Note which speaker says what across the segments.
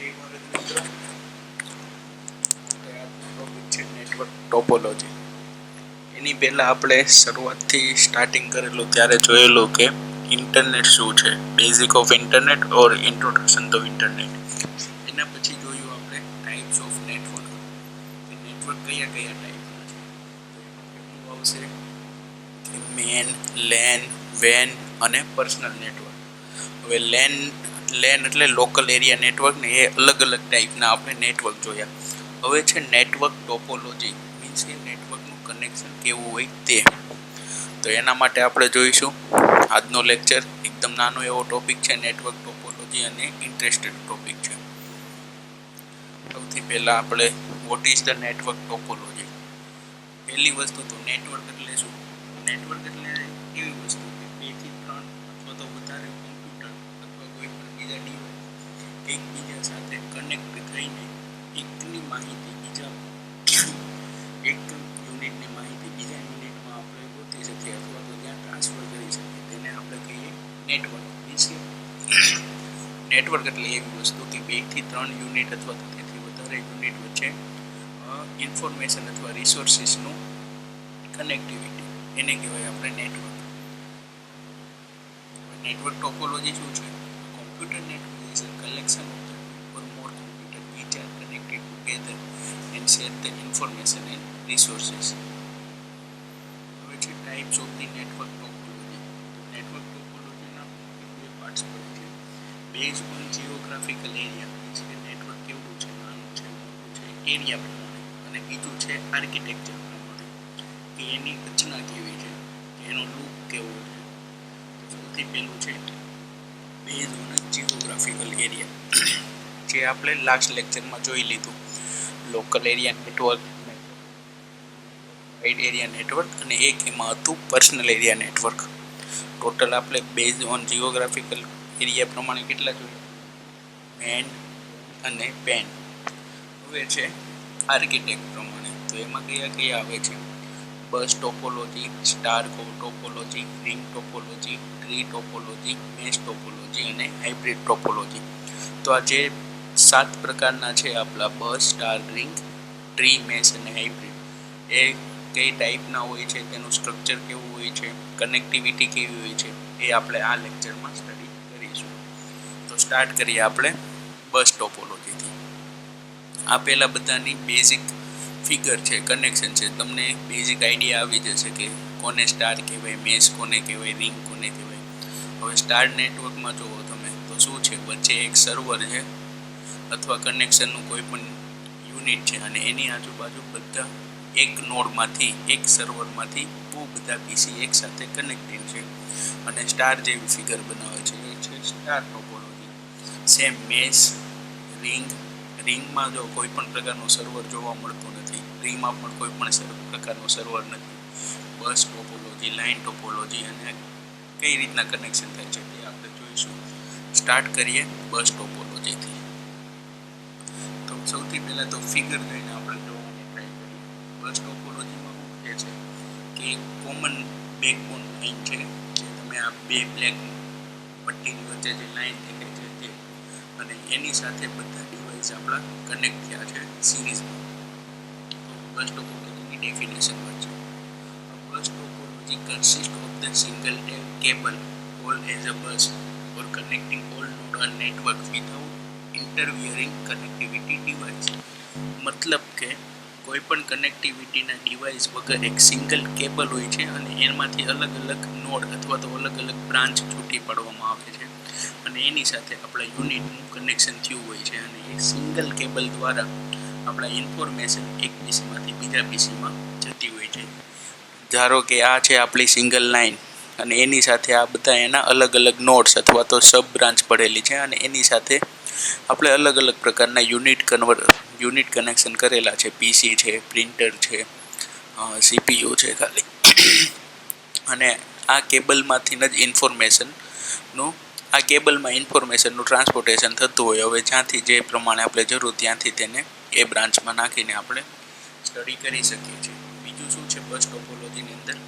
Speaker 1: જય ભારત મિત્રો, આજનો ટોપિક છે નેટવર્ક ટોપોલોજી. એની પહેલા આપણે શરૂઆતથી સ્ટાર્ટિંગ કરેલું ત્યારે જોયેલું કે ઇન્ટરનેટ શું છે, basic of internet or introduction to internet. એના પછી જોયું આપણે ટાઈપ્સ ઓફ નેટવર્ક. નેટવર્ક કયા કયા ટાઈપના છે. પહેલું આવશે મેન, લેન, વેન અને પર્સનલ નેટવર્ક. હવે લેન એટલે લોકલ એરિયા નેટવર્ક ને એ અલગ અલગ ટાઈપના આપણે નેટવર્ક જોયા. હવે છે નેટવર્ક ટોપોલોજી, મીન્સ કે નેટવર્કનું કનેક્શન કેવું હોય તે. તો એના માટે આપણે જોઈશું આજનો લેક્ચર. એકદમ નાનો એવો ટોપિક છે નેટવર્ક ટોપોલોજી અને ઇન્ટરેસ્ટેડ ટોપિક છે. સૌથી પહેલા આપણે what is the network topology. પહેલી વસ્તુ તો નેટવર્ક એટલે શું? નેટવર્ક એટલે એવી વસ્તુ કે 2 થી 3 અથવા તો વધારે કોમ્પ્યુટર અથવા કોઈ પણ બીજા ડિવાઇસ એકબીજા સાથે કનેક્ટ થઈને એકની માહિતી બીજા એક યુનિટની માહિતી બીજા યુનિટમાં આપણે ગોતી શકીએ અથવા તો ત્યાં ટ્રાન્સફર કરી શકીએ. તેને આપણે કહીએ નેટવર્ક. મીન્સ કે નેટવર્ક એટલે એવી વસ્તુ કે 2 થી 3 યુનિટ અથવા તો તેથી વધારે યુનિટ વચ્ચે ઇન્ફોર્મેશન અથવા રિસોર્સિસનું કનેક્ટિવિટી, એને કહેવાય આપણે નેટવર્ક. નેટવર્ક ટોપોલોજી શું છે? Computer network is a collection of the two or more computers which are connected together and share the information and resources. હવે છે types of the network topology. Network ટોપોલોજીના બે parts પડે છે. Base on geographical area, means કે network કેવું છે, નાનું છે, મોટું છે, એરિયા પ્રમાણે. અને બીજું છે આર્કિટેક્ચર પ્રમાણે, કે એની રચના કેવી છે, કે એનો લુક કેવો છે. સૌથી પહેલું છે બેઝ ઓન જીઓગ્રાફિકલ એરિયા, જે આપણે લાસ્ટ લેક્ચરમાં જોઈ લીધું. Local area network, wide area network અને એક એમાં હતું પર્સનલ એરિયા નેટવર્ક. ટોટલ આપણે બેઝ ઓન જીઓગ્રાફિકલ એરિયા પ્રમાણે કેટલા જોઈએ? મેન અને પેન. હવે છે આર્કિટેક્ટ પ્રમાણે, તો એમાં કયા કયા આવે છે? Bus topology, star topology, ring topology, tree topology, mesh topology અને હાઇબ્રિડ ટોપોલોજી. તો આ જે 7 પ્રકારના છે આપણા bus, star, ring, tree, mesh અને હાઇબ્રિડ, એ કઈ ટાઈપના હોય છે, તેનું સ્ટ્રક્ચર કેવું હોય છે, કનેક્ટિવિટી કેવી હોય છે, એ આપણે આ લેક્ચરમાં સ્ટડી કરીશું. તો સ્ટાર્ટ કરીએ આપણે બસ ટોપોલોજીથી. આ પહેલા બધાની બેઝિક ફિગર છે, કનેક્શન છે. તમને બેઝિક આઈડિયા આવી જશે કે કોને સ્ટાર કહેવાય, મેશ કોને કહેવાય, રિંગ કોને કહેવાય. હવે સ્ટાર નેટવર્કમાં જુઓ તમે તો શું છે, વચ્ચે એક સર્વર છે અથવા કનેક્શનનું કોઈ પણ યુનિટ છે અને એની આજુબાજુ બધા એક નોડમાંથી, એક સર્વરમાંથી બહુ બધા પીસી એક સાથે કનેક્ટેડ છે અને સ્ટાર જેવી ફિગર બનાવે છે. એ છે સ્ટાર ટોપોલોજી. સેમ મેશ, રિંગમાં જો કોઈ પણ પ્રકારનું સર્વર જોવા મળતું નથી, ટ્રીમાં પણ કોઈ પણ પ્રકારનું સર્વર નથી. બસ ટોપોલોજી, લાઇન ટોપોલોજી અને કઈ રીતના કનેક્શન થાય છે તે આપણે જોઈશું. સ્ટાર્ટ કરીએ બસ ટોપોલોજીથી. તો સૌથી પહેલા તો ફિગર જોઈને આપણે જોવાની ટ્રાય કરીએ. બસ ટોપોલોજીમાં શું છે કે કોમન બેકબોન લાઇન છે, જે તમે આ બે બ્લેક પટ્ટીની વચ્ચે જે લાઇન દેખાય છે તે, અને એની સાથે બધા ડિવાઇસ આપણા કનેક્ટ થયા છે સિરીઝમાં. તો બસ ટોપોલોજીની ડેફિનેશનમાં છે, bus topology consist of the single cable all as a bus or connecting all node or network without interfering connectivity device. મતલબ કે કોઈ પણ કનેક્ટિવિટીના ડિવાઇસ વગર એક સિંગલ કેબલ હોય છે અને એમાંથી અલગ અલગ નોડ અથવા તો અલગ અલગ બ્રાન્ચ છૂટી પાડવામાં આવે છે અને એની સાથે આપણા યુનિટનું કનેક્શન થયું હોય છે અને એક સિંગલ કેબલ દ્વારા આપણા ઇન્ફોર્મેશન એક પીસીમાંથી બીજા પીસીમાં જતી હોય છે. ધારો કે આ છે આપણી સિંગલ લાઇન અને એની સાથે આ બધા એના અલગ અલગ નોડ્સ અથવા તો સબ બ્રાન્ચ પડેલી છે અને એની સાથે આપણે અલગ અલગ પ્રકારના યુનિટ કનેક્શન કરેલા છે. પીસી છે, પ્રિન્ટર છે, સીપીયુ છે ખાલી. અને આ કેબલમાંથી જ કેબલમાં ઇન્ફોર્મેશનનું ટ્રાન્સપોર્ટેશન થતું હોય. હવે જ્યાંથી જે પ્રમાણે આપણે જરૂર ત્યાંથી તેને એ બ્રાન્ચમાં નાખીને આપણે સ્ટડી કરી શકીએ છીએ. બીજું શું છે બસ ટોપોલોજીની અંદર?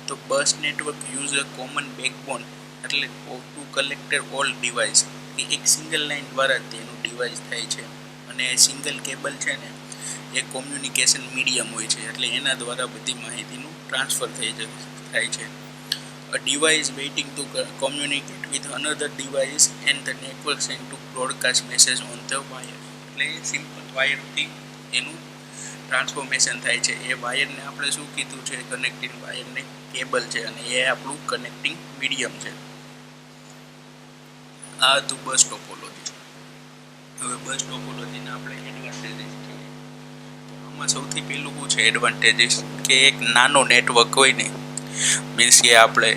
Speaker 1: તો bus network use a common backbone એટલે ટુ કલેક્ટ ઓલ ડિવાઇસ, કે એક સિંગલ લાઇન દ્વારા તેનું ડિવાઇસ થાય છે. અને સિંગલ કેબલ છે ને એ કોમ્યુનિકેશન મીડિયમ હોય છે, એટલે એના દ્વારા બધી માહિતીનું ટ્રાન્સફર થાય છે. A device waiting to communicate with another device and the network sent to broadcast message on the wire. એટલે સિમ્પલ વાયરથી એનું ટ્રાન્સફોર્મેશન થાય છે. એ વાયરને આપણે શું કીધું છે, કનેક્ટિંગ વાયરને કેબલ છે, અને એ આપણું કનેક્ટિંગ મીડિયમ છે. આ હતું બસ ટોપોલોજી. હવે બસ ટોપોલોજીના આપણે એડવાન્ટેજીસ જોઈએ. તો આમાં સૌથી પહેલું શું છે એડવાન્ટેજીસ, કે એક નાનો નેટવર્ક હોય ને, મીન્સ કે આપણે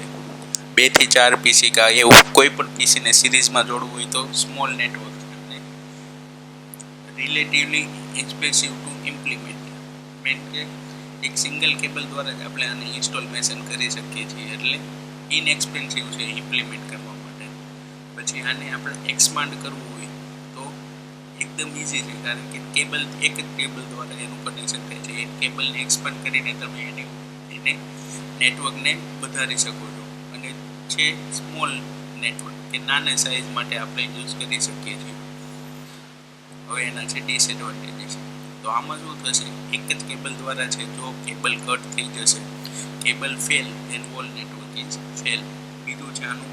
Speaker 1: 2 થી 4 પીસી કા એવું કોઈ પણ પીસીને સિરીઝમાં જોડવું હોય તો સ્મોલ નેટવર્ક છે, relatively expensive to implement. Mean કે એક સિંગલ કેબલ દ્વારા જ આપણે આને ઇન્સ્ટોલેશન કરી શકીએ છીએ, એટલે ઇનએક્સપેન્સિવ છે ઇમ્પ્લિમેન્ટ કરવા માટે. પછી આને આપણે એક્સપાન્ડ કરવું હોય તો એકદમ ઇઝી છે, કારણ કે કેબલ એક જ કેબલ દ્વારા એનું કનેક્શન થાય છે. એક કેબલને એક્સપાન્ડ કરીને તમે એને નેટવર્કને વધારી શકો છો, અને છે સ્મોલ નેટવર્ક કે નાના સાઇઝ માટે આપણે યુઝ કરી શકીએ છીએ. હવે એના છે ડિસએડવાન્ટેજીસ. તો આમાં શું થશે, એક જ કેબલ દ્વારા છે, જો કેબલ કટ થઈ જશે, cable fail, then whole network is fail. બીજું છે આનું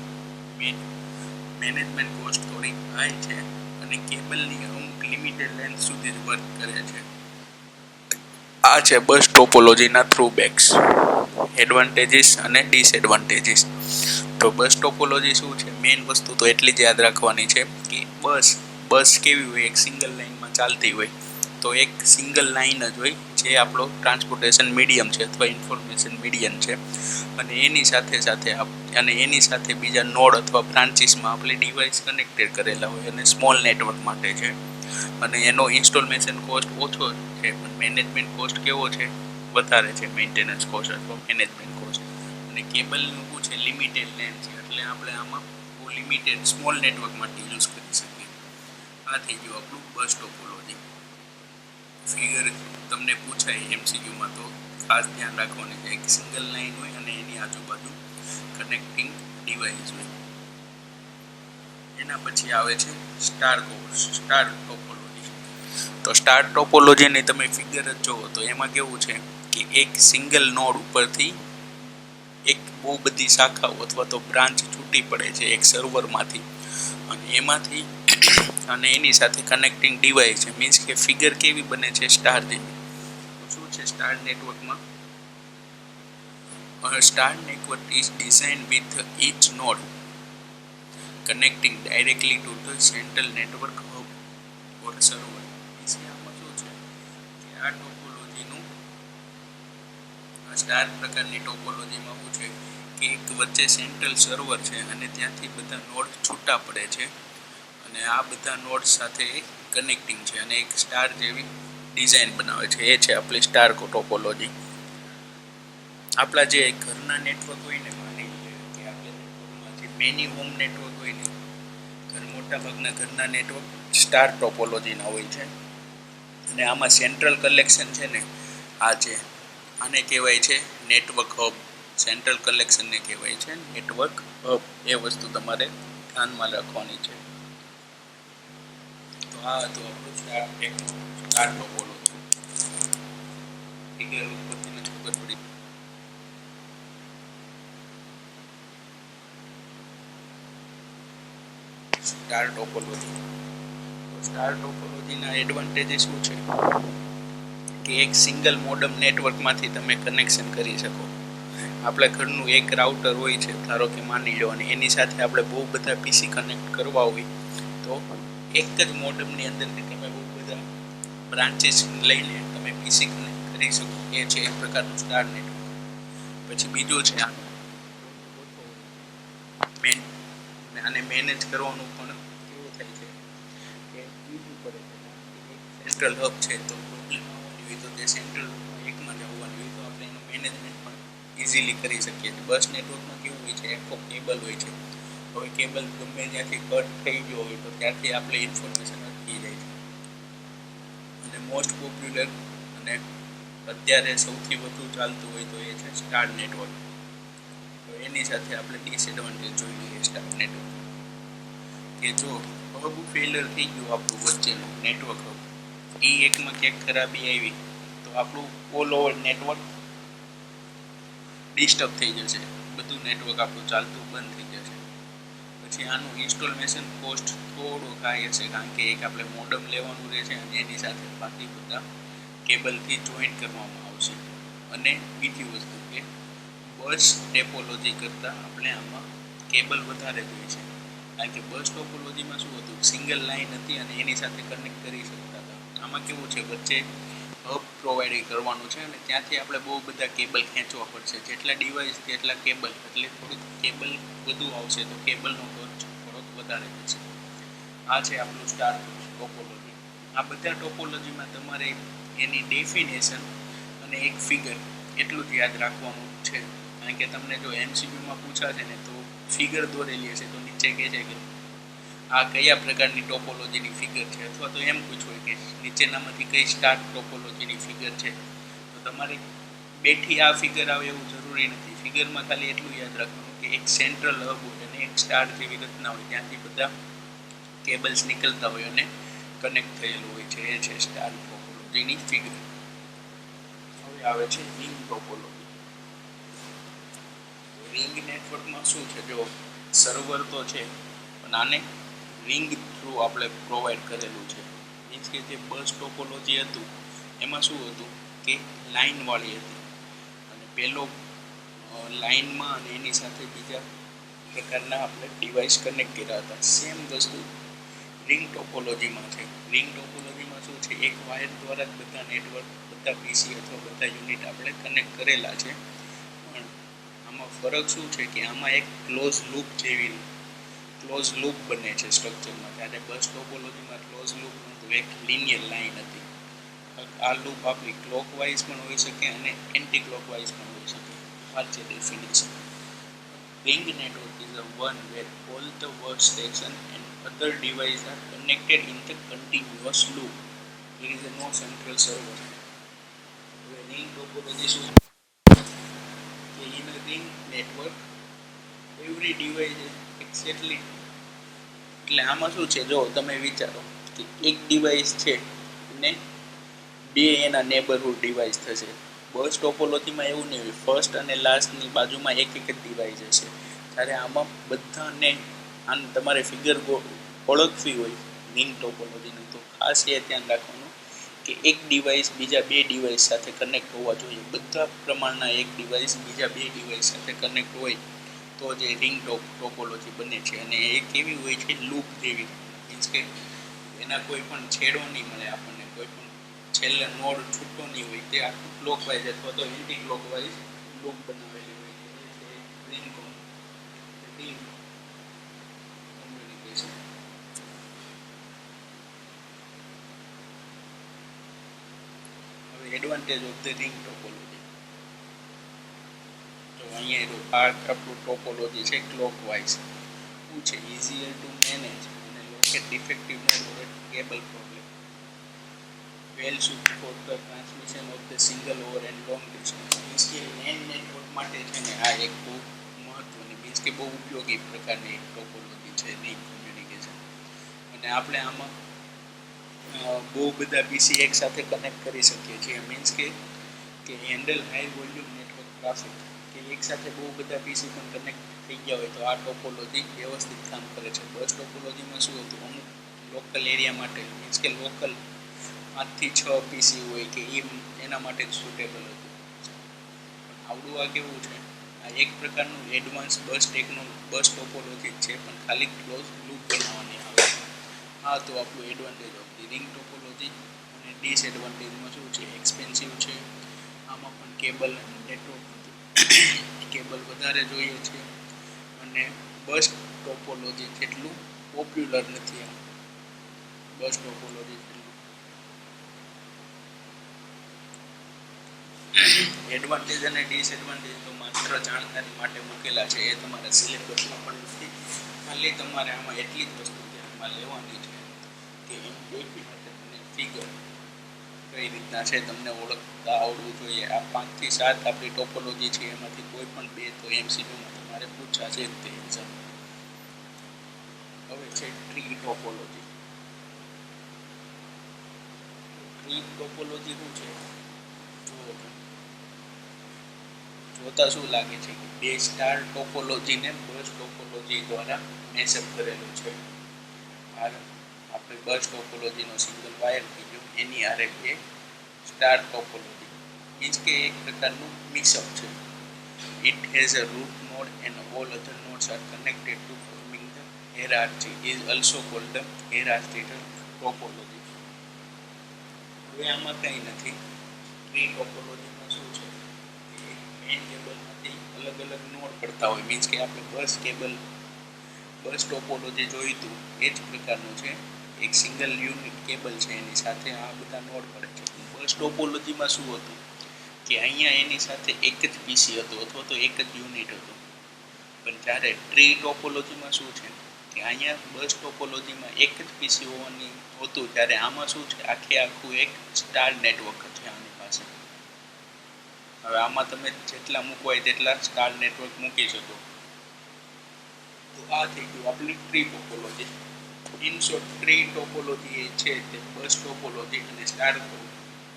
Speaker 1: મેનેજમેન્ટ કોસ્ટ થોડી હાઈ છે, અને કેબલની અમુક લિમિટેડ લેન્થ સુધી જ વર્ક કરે છે. આ છે બસ ટોપોલોજીના થ્રુબેક્સ, એડવાન્ટેજીસ અને ડિસએડવાન્ટેજીસ. તો બસ ટોપોલોજી શું છે, મેઇન વસ્તુ તો એટલી જ યાદ રાખવાની છે કે બસ કેવી હોય, એક સિંગલ લાઇનમાં ચાલતી હોય. તો એક સિંગલ લાઇન જ હોય જે આપણો ટ્રાન્સપોર્ટેશન મીડિયમ છે અથવા ઇન્ફોર્મેશન મીડિયમ છે, અને એની સાથે બીજા નોડ અથવા બ્રાન્ચીસમાં આપણે ડિવાઇસ કનેક્ટેડ કરેલા હોય, અને સ્મોલ નેટવર્ક માટે છે. અને એનો ઇન્સ્ટોલેશન કોસ્ટ ઓછો છે, પણ મેનેજમેન્ટ કોસ્ટ કેવો છે, વધારે છે, મેન્ટેનન્સ કોસ્ટ અથવા મેનેજમેન્ટ કોસ્ટ. અને કેબલનું શું છે, લિમિટેડ લેન્થ છે, એટલે આપણે આમાં બહુ લિમિટેડ સ્મોલ નેટવર્ક માટે યુઝ કરી શકીએ. આ થઈ ગયું આપણું બસ ટોપોલોજી. ફિગર તમને પૂછાય MCQમાં તો ખાસ ધ્યાન રાખવાનું છે, એક સિંગલ લાઇન હોય અને એની આજુબાજુ કનેક્ટિંગ ડિવાઇસ હોય. એના પછી આવે છે સ્ટાર ટોપોલોજી. તો સ્ટાર ટોપોલોજીની તમે ફિગર જ જુઓ તો એમાં કેવું છે કે એક સિંગલ નોડ ઉપરથી એક બહુ બધી શાખાઓ અથવા તો બ્રાન્ચ છૂટી પડે છે એક સર્વરમાંથી, અને એમાંથી અને એની સાથે કનેક્ટિંગ ડિવાઇસ છે. મીન્સ કે ફિગર કેવી બને છે, સ્ટાર જેવી. તો શું છે સ્ટાર નેટવર્કમાં, star network is designed with each node connecting directly to the central network hub or server. આમાં શું છે કે આ ટોપોલોજીનું સ્ટાર પ્રકારની ટોપોલોજીમાં શું છે કે એક વચ્ચે સેન્ટ્રલ સર્વર છે, અને ત્યાંથી બધા નોડ છૂટા પડે છે, અને આ બધા નોડ સાથે કનેક્ટિંગ છે, અને એક સ્ટાર જેવી ડિઝાઇન બનાવે છે. એ છે આપણી સ્ટાર ટોપોલોજી. આપણા જે ઘરના નેટવર્ક હોય ને, માની કે આપણે નેટવર્કમાં જે મેની હોમ નેટવર્ક હોય ને, મોટાભાગના ઘરના નેટવર્ક સ્ટાર ટોપોલોજીના હોય છે. અને આમાં સેન્ટ્રલ કલેક્શન છે ને, આને કહેવાય છે નેટવર્ક હબ. સેન્ટ્રલ કલેક્શનને કહેવાય છે નેટવર્ક હબ. એ વસ્તુ તમારે ધ્યાનમાં રાખવાની છે. તો આ હતું આપણું સ્ટાર ટોપોલોજી. ફિગર ઉપર તમને ખબર પડી. સ્ટાર ટોપોલોજીના એડવાન્ટેજીસ શું છે કે એક સિંગલ મોડમ નેટવર્કમાંથી તમે કનેક્શન કરી શકો. આપણે ઘરનું એક રાઉટર હોય છે, ધારો કે માની લો, અને એની સાથે આપણે બહુ બધા પીસી કનેક્ટ કરવા હોય તો એક જ મોડમની અંદરથી તમે બહુ બધા બ્રાન્ચીસ લઈને તમે પીસી કનેક્ટ કરી શકો. એ છે એક પ્રકારનું સ્ટાર નેટવર્ક. પછી બીજું છે આને મેનેજ કરવાનું પણ કેવું થાય છે કે ઈઝી પડે છે. સેન્ટ્રલ હબ છે, તો પ્રોબ્લેમ આવવાની હોય તો તે સેન્ટ્રલ એકમાં જ આવવાની હોય, તો આપણે એનું મેનેજમેન્ટ પણ ઇઝીલી કરી શકીએ છીએ. બસ નેટવર્કમાં કેવું હોય છે, આખો કેબલ હોય છે. હવે કેબલ ગમે ત્યાંથી કટ થઈ ગયો હોય તો ત્યાંથી આપણે ઇન્ફોર્મેશન અટકી જાય છે. અને મોસ્ટ પોપ્યુલર અને અત્યારે સૌથી વધુ ચાલતું હોય તો એ છે સ્ટાર નેટવર્ક. તો એની સાથે આપણે ડિસએડવાન્ટેજ જોઈ લઈએ સ્ટાર નેટવર્ક. કે જો હબ ફેલર થઈ ગયું આપણું વચ્ચેનું નેટવર્ક હબ, એ એકમાં ક્યાંક ખરાબી આવી તો આપણું ઓલ ઓવર નેટવર્ક ડિસ્ટર્બ થઈ જશે, બધું નેટવર્ક આપણું ચાલતું બંધ થઈ જશે. પછી આનું ઇન્સ્ટોલેશન કોસ્ટ થોડો હાઈ હશે, કારણ કે એક આપણે મોડમ લેવાનું રહેશે અને એની સાથે બાકી બધા કેબલથી જોઈન્ટ કરવામાં આવશે. અને બીજી વસ્તુ કે બસ ટેપોલોજી કરતાં આપણે આમાં કેબલ વધારે જોઈએ છે, કારણ કે બસ ટોપોલોજીમાં શું હતું, સિંગલ લાઇન હતી અને એની સાથે કનેક્ટ કરી શકતા હતા. આમાં કેવું છે, વચ્ચે હબ પ્રોવાઈડ કરવાનું છે અને ત્યાંથી આપણે બહુ બધા કેબલ ખેંચવા પડશે, જેટલા ડિવાઇસ તેટલા કેબલ, એટલે થોડીક કેબલ વધુ આવશે તો કેબલનો ખર્ચ થોડોક વધારે થશે. આ છે આપણું સ્ટાર ટોપોલોજી. આ બધા ટોપોલોજીમાં તમારે એની ડેફિનેશન અને એક ફિગર એટલું જ યાદ રાખવાનું છે, કારણ કે તમને જો એમસીક્યુમાં પૂછાશે ને તો ફિગર દોરેલી હશે તો નીચે કહે છે કે આ કયા પ્રકારની ટોપોલોજીની ફિગર છે, અથવા તો એમ પૂછવું કે નીચેનામાંથી કઈ સ્ટાર ટોપોલોજીની ફિગર છે, તો તમારે બેઠી આ ફિગર આવે એવું જરૂરી નથી. ફિગરમાં ખાલી એટલું યાદ રાખવાનું કે એક સેન્ટ્રલ હબ હોય અને એક સ્ટાર જેવી રચના હોય, ત્યાંથી બધા કેબલ્સ નીકળતા હોય અને કનેક્ટ થયેલું હોય છે, એ છે સ્ટાર ટોપોલોજીની ફિગર. હવે આવે છે રિંગ ટોપોલોજી. રિંગ નેટવર્કમાં શું છે, જો સર્વર તો છે પણ આને રિંગ થ્રુ આપણે પ્રોવાઈડ કરેલું છે. મીન્સ કે જે બસ ટોપોલોજી હતું એમાં શું હતું કે લાઇનવાળી હતી, અને પેલો લાઇનમાં અને એની સાથે બીજા પ્રકારના આપણે ડિવાઇસ કનેક્ટ કર્યા હતા. સેમ વસ્તુ રિંગ ટોપોલોજીમાં છે. રિંગ ટોપોલોજીમાં શું છે, એક વાયર દ્વારા જ બધા નેટવર્ક, બધા પીસી અથવા બધા યુનિટ આપણે કનેક્ટ કરેલા છે. પણ આમાં ફરક શું છે કે આમાં એક ક્લોઝ લૂપ બને છે સ્ટ્રક્ચરમાં, ત્યારે બસ ટોપોલોજીમાં ક્લોઝ લૂપ નહોતું, એક લિનિયર લાઇન હતી. આ લૂપ આપણી ક્લોકવાઇઝ પણ હોઈ શકે અને એન્ટી ક્લોકવાઇઝ પણ હોઈ શકે. આ છે definition. Ring network is the one where all the workstation and other devices are connected in the continuous loop. There is no central server. Ring topology શું કે in a ring network every device is exactly, એટલે આમાં શું છે, જો તમે વિચારો કે એક ડિવાઇસ છે ને બે એના નેબરહુડ ડિવાઇસ થશે. બસ ટોપોલોજીમાં એવું નહીં હોય, ફર્સ્ટ અને લાસ્ટની બાજુમાં એક જ ડિવાઇસ હશે. ત્યારે આમાં બધાને આને તમારે ફિગર ઓળખવી હોય રિંગ ટોપોલોજીનું, તો ખાસ એ ધ્યાન રાખવાનું કે એક ડિવાઇસ બીજા બે ડિવાઇસ સાથે કનેક્ટ હોવા જોઈએ. બધા પ્રમાણના એક ડિવાઇસ બીજા બે ડિવાઇસ સાથે કનેક્ટ હોય તો જે રિંગ ટોપોલોજી બને છે. અને એ કેવી હોય છે, લૂપ જેવી. મીન્સ કે એના કોઈ પણ છેડો નહીં મળે આપણને, કોઈ પણ છેલ્લે નોડ છૂટો નહીં હોય, તે આખું ક્લોકવાઇઝ અથવા તો એન્ટી ક્લોકવાઇઝ લૂપ બનાવેલી હોય છે. એ છે રિંગ કોમ્યુનિકેશન. હવે advantage of the ring topology. તો અહીંયા આ આપણું ટોપોલોજી છે ક્લોકવાઇઝ. શું છે, ઇઝીયર ટુ મેનેજ અને locate defective node or cable problem. Well suited for the transmission of the single over and long distance. Means કે લેન નેટવર્ક માટે છે ને આ એક બહુ મહત્વની, મીન્સ કે બહુ ઉપયોગી પ્રકારની એક ટોપોલોજી છે રિંગ કોમ્યુનિકેશન. અને આપણે આમાં બહુ બધા પીસી એક સાથે કનેક્ટ કરી શકીએ છીએ. મીન્સ કે handle high volume network traffic, કે એક સાથે બહુ બધા પીસી પણ કનેક્ટ થઈ ગયા હોય તો આ ટોપોલોજી વ્યવસ્થિત કામ કરે છે. બસ ટોપોલોજીમાં શું હતું, અમુક લોકલ એરિયા માટે, મીન્સ કે લોકલ 5 થી 6 પીસી હોય કે એના માટે જ સુટેબલ હતું. પણ આવડું આ કેવું છે, આ એક પ્રકારનું એડવાન્સ બસ ટોપોલોજી છે, પણ ખાલી ક્લોઝ લૂપ બનાવવાની આવે છે. આ તો આપણું advantage of the ring topology. અને ડિસએડવાન્ટેજમાં શું છે, એક્સપેન્સિવ છે, આમાં પણ કેબલ અને નેટવર્ક કેબલ વધારે જોઈએ છે, અને બસ ટોપોલોજી જેટલું પોપ્યુલર નથી. આ બસ ટોપોલોજી એડવાન્ટેજ અને ડિસએડવાન્ટેજ તો માત્ર જાણકારી માટે મૂકેલા છે, એ તમારા સિલેબસમાં પણ નથી. ખાલી તમારે આમાં એટલી જ વસ્તુ ધ્યાનમાં લેવાની છે કે એમ ડેફિનેટ અને ફિગર કઈ રીતના છે તમને ઓળખતા આવડવું જોઈએ. આ 5 થી 7 આપણી ટોપોલોજી છે, એમાંથી કોઈ પણ બે તો એમસીક્યુમાં તમારે પૂછાશે જ તે એક્ઝામ. હવે છે ટ્રી ટોપોલોજી. ટ્રી ટોપોલોજી શું છે? જોતા શું લાગે છે કે બે સ્ટાર ટોપોલોજીને બસ ટોપોલોજી દ્વારા મેસઅપ કરેલું છે. આપણે બસ ટોપોલોજીનો સિંગલ વાયર થઈ ગયો, એની આરે બે સ્ટાર ટોપોલોજી, મીન્સ કે એક પ્રકારનું મિક્સઅપ છે. It has a root node and all other nodes are connected to forming the hierarchy is also called the hierarchical topology. હવે આમાં કંઈ નથી. ટ્રી ટોપોલોજીમાં શું છે કે મેઇન કેબલમાંથી અલગ અલગ નોડ પડતા હોય, મીન્સ કે આપણે બસ ટોપોલોજી જોયું હતું એ જ પ્રકારનું છે. એક સિંગલ યુનિટ કેબલ છે, એની સાથે આ બધા નોડ પડે છે. બસ ટોપોલોજીમાં શું હતું કે અહીંયા એની સાથે એક જ પીસી હતું અથવા તો એક જ યુનિટ હતું. પણ જ્યારે ટ્રી ટોપોલોજીમાં શું છે કે અહીંયા બસ ટોપોલોજીમાં એક જ પીસી હોવાની હતું, ત્યારે આમાં શું છે આખું એક સ્ટાર નેટવર્ક છે આની પાસે. હવે આમાં તમે જેટલા મૂકવા હોય તેટલા સ્ટાર નેટવર્ક મૂકી શકો. તો આ થઈ ગયું આપણી tree topology. In short, tree topology એ છે તે બસ ટોપોલોજી અને સ્ટાર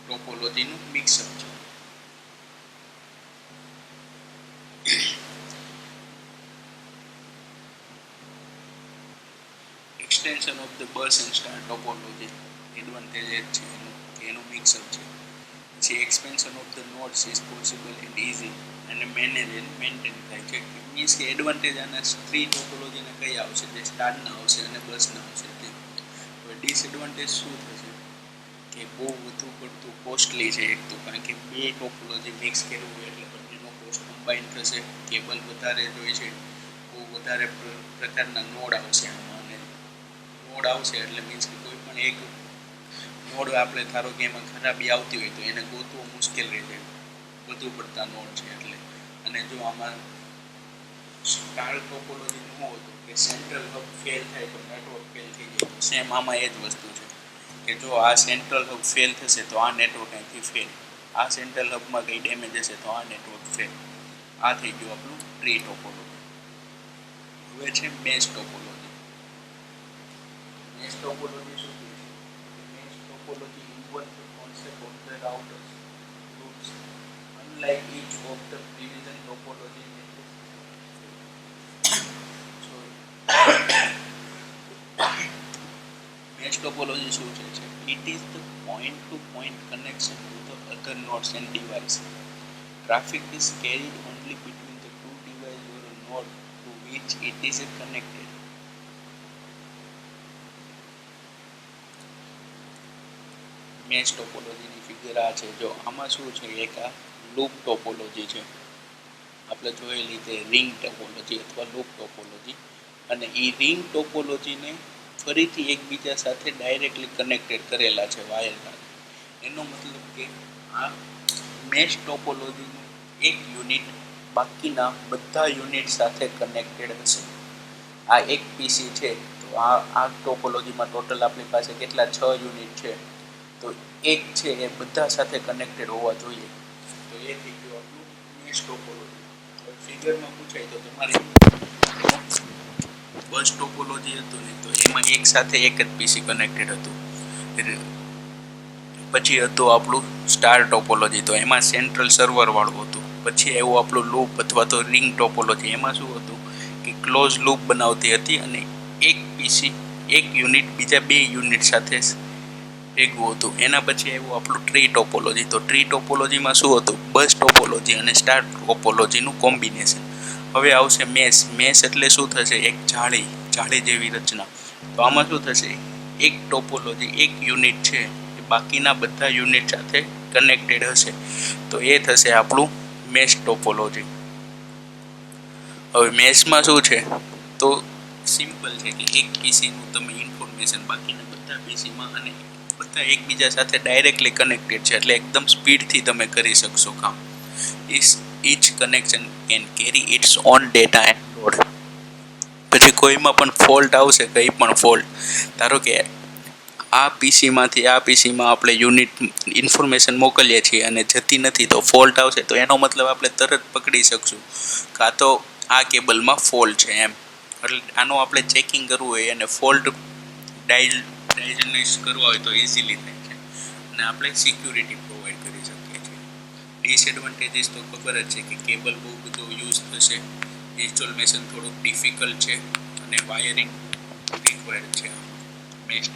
Speaker 1: ટોપોલોજીનું મિક્સઅપ છે. Extension of the bus and star topology advantage એ છે એનું મિક્સઅપ છે. પછી expansion of the nodes is possible and easy અને મેનેજ એન્ડ મેન્ટેન થાય છે. મીન્સ કે એડવાન્ટેજ આના ટ્રી ટોપોલોજીને કઈ આવશે, જે સ્ટારના આવશે અને બસના આવશે તે. હવે ડિસએડવાન્ટેજ શું થશે કે બહુ વધુ પડતું કોસ્ટલી છે એક તો, કારણ કે બે ટોપોલોજી મિક્સ કરવું હોય એટલે બંનેનો કોસ્ટ કમ્બાઈન થશે. કેબલ વધારે જોઈએ છે, બહુ વધારે પ્રકારના નોડ આવશે આમાં, અને નોડ આવશે એટલે મીન્સ કે કોઈ પણ એક નોડ આપણે ધારો કે એમાં ખરાબી આવતી હોય તો એને ગોતવો મુશ્કેલ રહે છે, વધુ પડતા નોડ છે એટલે. અને જો આમાં સ્ટાર ટોપોલોજી ન હોય તો કે સેન્ટ્રલ હબ ફેલ થાય તો નેટવર્ક ફેલ થઈ જાય. તો સેમ આમાં એ જ વસ્તુ છે કે જો આ સેન્ટ્રલ હબ ફેલ થશે તો આ નેટવર્ક અહીંથી ફેલ, આ સેન્ટ્રલ હબમાં કંઈ ડેમેજ હશે તો આ નેટવર્ક ફેલ. આ થઈ ગયું આપણું ટ્રી ટોપોલોજી. હવે છે મેશ ટોપોલોજી. મેશ ટોપોલોજી શું છે? Mesh topology involves the concept of the routers groups unlike each of the previous topology mesh topology શું છે? It is the point to point connection to the other nodes and devices. Traffic is carried only between the two devices or a node to which it is connected. Mesh ટોપોલોજીની figure આ છે. જો આમાં શું છે, એક આ loop topology છે, આપણે જોયેલી તે રિંગ ટોપોલોજી અથવા લૂપ ટોપોલોજી. અને એ રિંગ ટોપોલોજીને ફરીથી એકબીજા સાથે ડાયરેક્ટલી કનેક્ટેડ કરેલા છે વાયરના. એનો મતલબ કે આ મેશ ટોપોલોજીનું એક યુનિટ બાકીના બધા યુનિટ સાથે કનેક્ટેડ હશે. આ એક પીસી છે તો આ ટોપોલોજીમાં ટોટલ આપણી પાસે કેટલા 6 યુનિટ છે, તો એક છે એ બધા સાથે કનેક્ટેડ હોવા જોઈએ. તો એ થઈ ગયું આપણું મેશ ટોપોલોજી. હવે ફિગરમાં પૂછાય તો તમારે બસ ટોપોલોજી હતું ને, તો એમાં એક સાથે એક જ પીસી કનેક્ટેડ હતું. પછી હતું આપણું સ્ટાર ટોપોલોજી, તો એમાં સેન્ટ્રલ સર્વર વાળું હતું. પછી આવ્યું આપણું લૂપ અથવા તો રિંગ ટોપોલોજી. એમાં શું હતું કે ક્લોઝ લૂપ બનાવતી હતી અને એક પીસી એક યુનિટ બીજા બે યુનિટ સાથે ભેગવું હતું. એના પછી આવ્યું આપણું ટ્રી ટોપોલોજી. તો ટ્રી ટોપોલોજીમાં શું હતું? બસ ટોપોલોજી અને સ્ટાર ટોપોલોજીનું કોમ્બિનેશન. હવે આવશે મેશ. મેશ એટલે શું થશે? એક જાળી જેવી રચના. તો આમાં શું થશે? એક ટોપોલોજી એક યુનિટ છે એ બાકીના બધા યુનિટ સાથે કનેક્ટેડ હશે, તો એ થશે આપણું મેશ ટોપોલોજી. હવે મેશમાં શું છે? તો સિમ્પલ છે કે એક પીસીનું તમે ઇન્ફોર્મેશન બાકીના બધા પીસીમાં અને બધા એકબીજા સાથે ડાયરેક્ટલી કનેક્ટેડ છે એટલે એકદમ સ્પીડથી તમે કરી શકશો કામ. each connection can carry its own data and load. પછી કોઈમાં પણ ફોલ્ટ આવશે, કંઈ પણ ફોલ્ટ, ધારો કે આ પીસીમાંથી આ પીસીમાં આપણે યુનિટ ઇન્ફોર્મેશન મોકલીએ છીએ અને જતી નથી તો ફોલ્ટ આવશે, તો એનો મતલબ આપણે તરત પકડી શકશું કાં તો આ કેબલમાં ફોલ્ટ છે એમ. એટલે આનો આપણે ચેકિંગ કરવું હોય અને ફોલ્ટ ડાયગ્નોઝ કરવા હોય તો ઇઝીલી થાય છે અને આપણે સિક્યુરિટી પ્રોવાઈડ કરી શકીએ છીએ. ડિસએડવાન્ટેજીસ તો ખબર જ છે કે કેબલ બહુ બધો યુઝ થશે, ઇન્સ્ટોલેશન થોડુંક ડિફિકલ્ટ છે અને વાયરિંગ રિક્વાયર્ડ છે. બેસ્ટ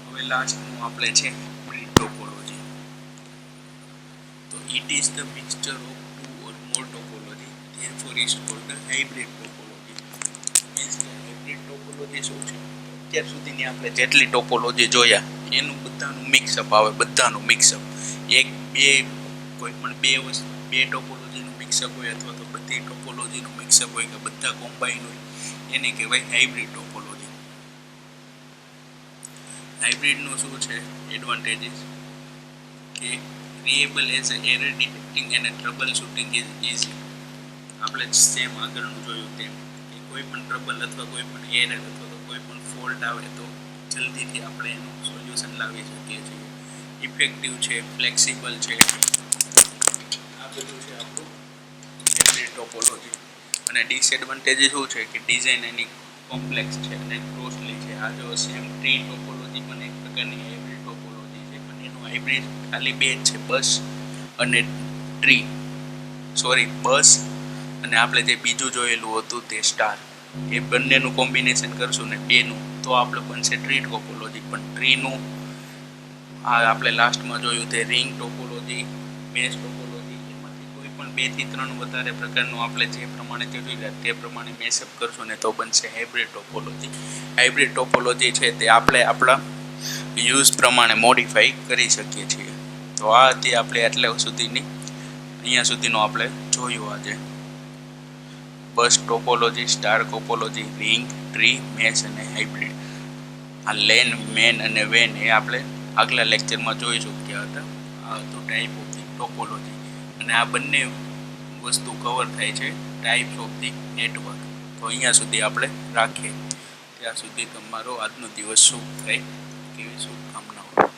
Speaker 1: હવે લાસ્ટનું આપણે છે બ્રીડ ટોપોલોજી. તો it is the mixture of two or more topology, therefore is called hybrid topology. Means કે હાઇબ્રિડ ટોપોલોજી શું છે? અત્યાર સુધીની આપણે જેટલી ટોપોલોજી જોયા એનું બધાનું મિક્સઅપ આવે, બધાનું મિક્સઅપ એક બે કોઈ પણ બે ટોપોલોજીનું મિક્સઅપ હોય અથવા તો બધી ટોપોલોજીનું મિક્સઅપ હોય કે બધા કોમ્બાઈન હોય એને કહેવાય હાઇબ્રિડ ટોપોલોજી. હાઇબ્રિડનું શું છે એડવાન્ટેજીસ કે ક્રિએબલ એઝ એરર ડિટેક્ટિંગ અને ટ્રબલ શૂટિંગ ઇઝ ઇઝી. આપણે સેમ આગળનું જોયું તેમ કે કોઈ પણ ટ્રબલ અથવા કોઈ પણ એરર અથવા તો કોઈ પણ ફોલ્ટ આવે તો જલ્દીથી આપણે એનું સોલ્યુશન લાવી શકીએ છીએ. ઇફેક્ટિવ છે, ફ્લેક્સિબલ છે, આ બધું છે આપણું હાઇબ્રિડ ટોપોલોજી. અને ડિસએડવાન્ટેજ શું છે કે ડિઝાઇન એની કોમ્પ્લેક્સ છે અને કોસ્ટલી છે. આ જો સેમ ટ્રી ટોપોલોજી પણ એક પ્રકારની હાઇબ્રિડ ટોપોલોજી છે, પણ એનું હાઇબ્રિડ ખાલી બે જ છે, બસ અને બસ અને આપણે જે બીજું જોયેલું હતું તે સ્ટાર. એ બંનેનું કોમ્બિનેશન કરશું ને બેનું તો આપણે બનશે ટ્રી ટોપોલોજી. પણ ટ્રીનું આ આપણે લાસ્ટમાં જોયું તે રિંગ ટોપોલોજી, મેશ ટોપોલોજી, એમાંથી કોઈ પણ 2 થી 3 વધારે પ્રકારનું આપણે જે પ્રમાણે જરૂરિયાત તે પ્રમાણે મેશઅપ કરશું ને તો બનશે હાઇબ્રિડ ટોપોલોજી. હાઇબ્રિડ ટોપોલોજી છે તે આપણે આપણા યુઝ પ્રમાણે મોડિફાઈ કરી શકીએ છીએ. તો આ હતી આપણે અહીંયા સુધીનો આપણે જોયું આજે bus topology, star topology, ring, tree, mesh અને હાઇબ્રિડ. આ લેન, મેન અને વેન એ આપણે આગલા લેક્ચરમાં જોઈ ચૂક્યા હતા. આ હતું ટાઈપ ઓફ ધી ટોપોલોજી અને આ બંને વસ્તુ કવર થાય છે ટાઈપ્સ ઓફ ધી નેટવર્ક. તો અહીંયા સુધી આપણે રાખીએ. ત્યાં સુધી તમારો આજનો દિવસ શુભ થાય કેવી શુભકામનાઓ.